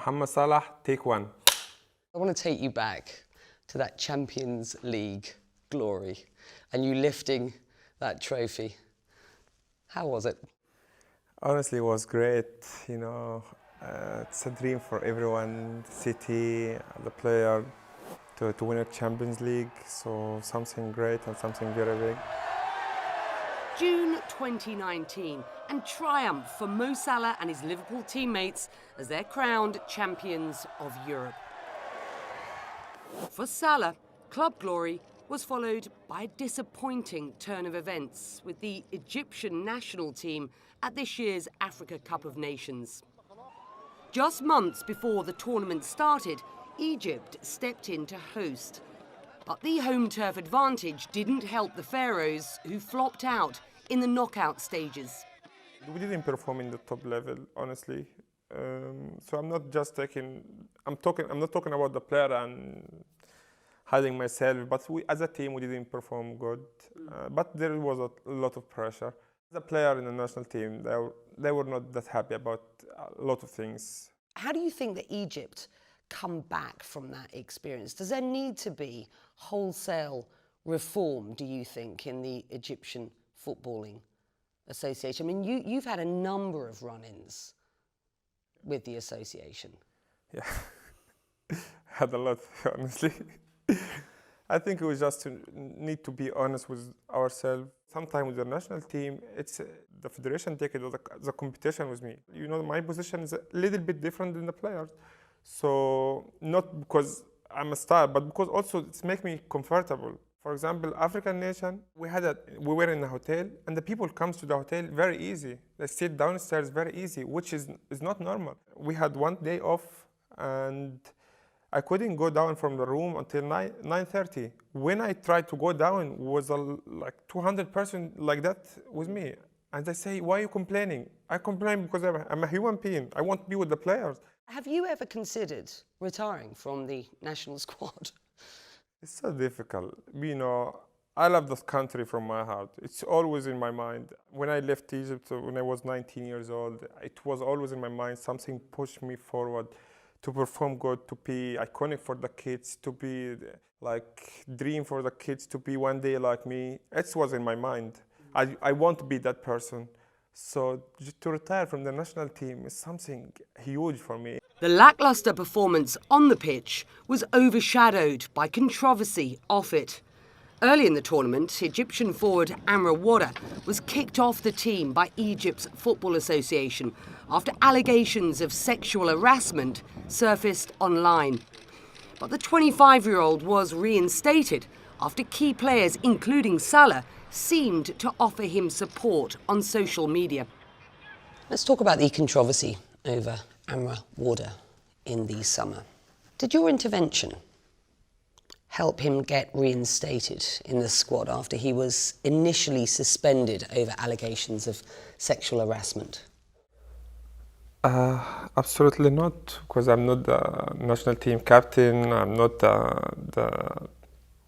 محمد Salah, take one. I want to take you back to that Champions League glory and you lifting that trophy. How was it? Honestly, it was great. You know, it's a dream for everyone, the city, the player, to win a Champions League. So something great and something very big. June 2019, and triumph for Mo Salah and his Liverpool teammates as they're crowned champions of Europe. For Salah, club glory was followed by a disappointing turn of events with the Egyptian national team at this year's Africa Cup of Nations. Just months before the tournament started, Egypt stepped in to host. But the home turf advantage didn't help the Pharaohs, who flopped out in the knockout stages. We didn't perform in the top level, honestly. So I'm not just I'm not talking about the player and hiding myself, but as a team, we didn't perform good. But there was a lot of pressure. As a player in the national team, they were not that happy about a lot of things. How do you think that Egypt come back from that experience? Does there need to be wholesale reform, do you think, in the Egyptian Footballing Association? I mean, you've had a number of run-ins with the association. Yeah, had a lot, honestly. I think we just need to be honest with ourselves. Sometimes with the national team, it's the federation take it as a competition with me. You know, my position is a little bit different than the players. So not because I'm a star, but because also it's make me comfortable. For example, African nation, we were in a hotel, and the people comes to the hotel very easy. They sit downstairs very easy, which is not normal. We had one day off, and I couldn't go down from the room until 9:30. When I tried to go down, was like 200 person like that with me. And they say, why are you complaining? I complain because I'm a human being. I want to be with the players. Have you ever considered retiring from the national squad? It's so difficult. You know, I love this country from my heart. It's always in my mind. When I left Egypt, when I was 19 years old, it was always in my mind. Something pushed me forward to perform good, to be iconic for the kids, to be like dream for the kids, to be one day like me. It was in my mind. I want to be that person. So to retire from the national team is something huge for me. The lacklustre performance on the pitch was overshadowed by controversy off it. Early in the tournament, Egyptian forward Amra Wada was kicked off the team by Egypt's Football Association after allegations of sexual harassment surfaced online. But the 25-year-old was reinstated after key players, including Salah, seemed to offer him support on social media. Let's talk about the controversy over Amra Wada in the summer. Did your intervention help him get reinstated in the squad after he was initially suspended over allegations of sexual harassment? Absolutely not, because I'm not the national team captain, I'm not the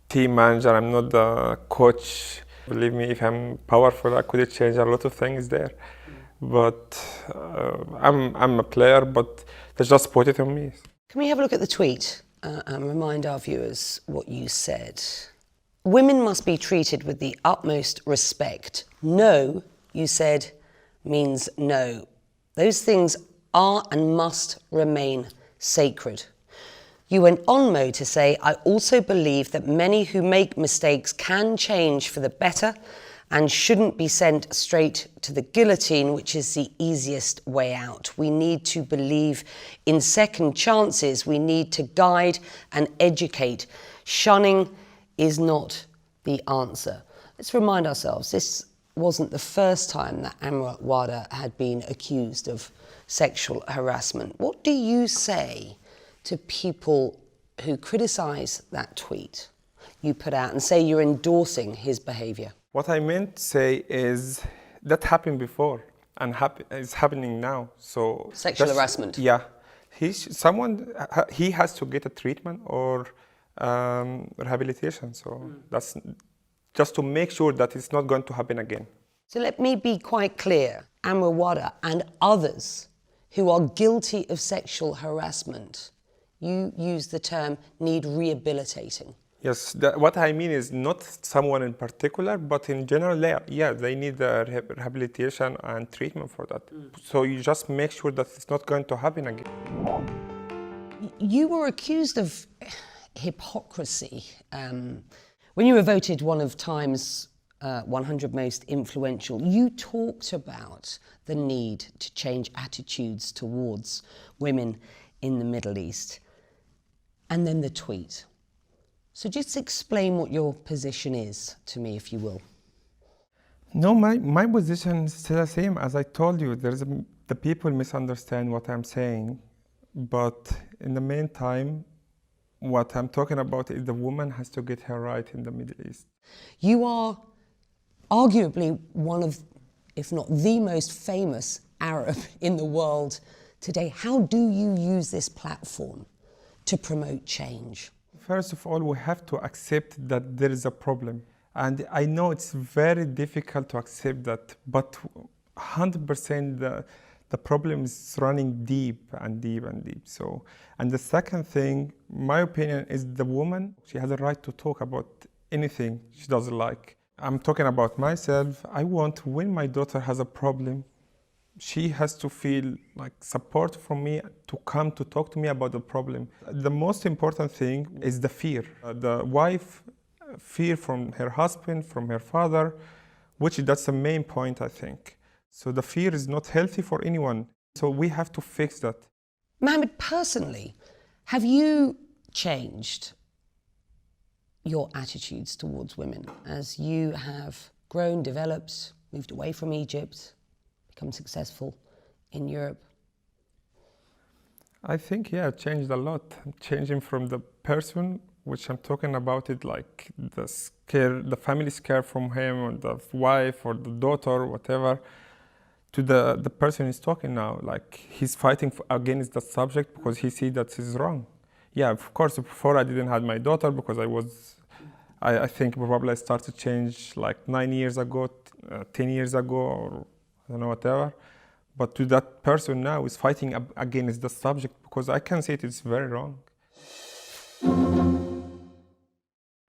team manager, I'm not the coach. Believe me, if I'm powerful, I could change a lot of things there. But I'm a player, but they just put it on me. Can we have a look at the tweet and remind our viewers what you said? Women must be treated with the utmost respect. No, you said, means no. Those things are and must remain sacred. You went on, Mo, to say, I also believe that many who make mistakes can change for the better and shouldn't be sent straight to the guillotine, which is the easiest way out. We need to believe in second chances. We need to guide and educate. Shunning is not the answer. Let's remind ourselves, this wasn't the first time that Amra Wada had been accused of sexual harassment. What do you say to people who criticise that tweet you put out and say you're endorsing his behaviour? What I meant to say is that happened before and is happening now. So sexual harassment. Yeah, he has to get a treatment or rehabilitation. So that's just to make sure that it's not going to happen again. So let me be quite clear. Amra Wada and others who are guilty of sexual harassment, you use the term need rehabilitating. Yes, what I mean is not someone in particular, but in general, they need rehabilitation and treatment for that. So you just make sure that it's not going to happen again. You were accused of hypocrisy when you were voted one of Time's 100 most influential. You talked about the need to change attitudes towards women in the Middle East, and then the tweet. So just explain what your position is to me, if you will. No, my position is still the same. As I told you, the people misunderstand what I'm saying. But in the meantime, what I'm talking about is the woman has to get her right in the Middle East. You are arguably one of, if not the most famous Arab in the world today. How do you use this platform to promote change? First of all, we have to accept that there is a problem. And I know it's very difficult to accept that, but 100% the problem is running deep and deep and deep. So, and the second thing, my opinion is the woman, she has a right to talk about anything she doesn't like. I'm talking about myself. I want when my daughter has a problem, she has to feel like support from me to come to talk to me about the problem. The most important thing is the fear. The wife fear from her husband, from her father, which that's the main point, I think. So the fear is not healthy for anyone. So we have to fix that. Mohammed, personally, have you changed your attitudes towards women as you have grown, developed, moved away from Egypt, become successful in Europe? I think, yeah, it changed a lot. I'm changing from the person, which I'm talking about it like the family scare from him, or the wife, or the daughter, or whatever, to the person he's talking now. Like, he's fighting against the subject because he sees that he's wrong. Yeah, of course, before I didn't have my daughter because I think probably I started to change like 9 years ago, 10 years ago, or I don't know, whatever. But to that person now is fighting against the subject because I can see it's very wrong.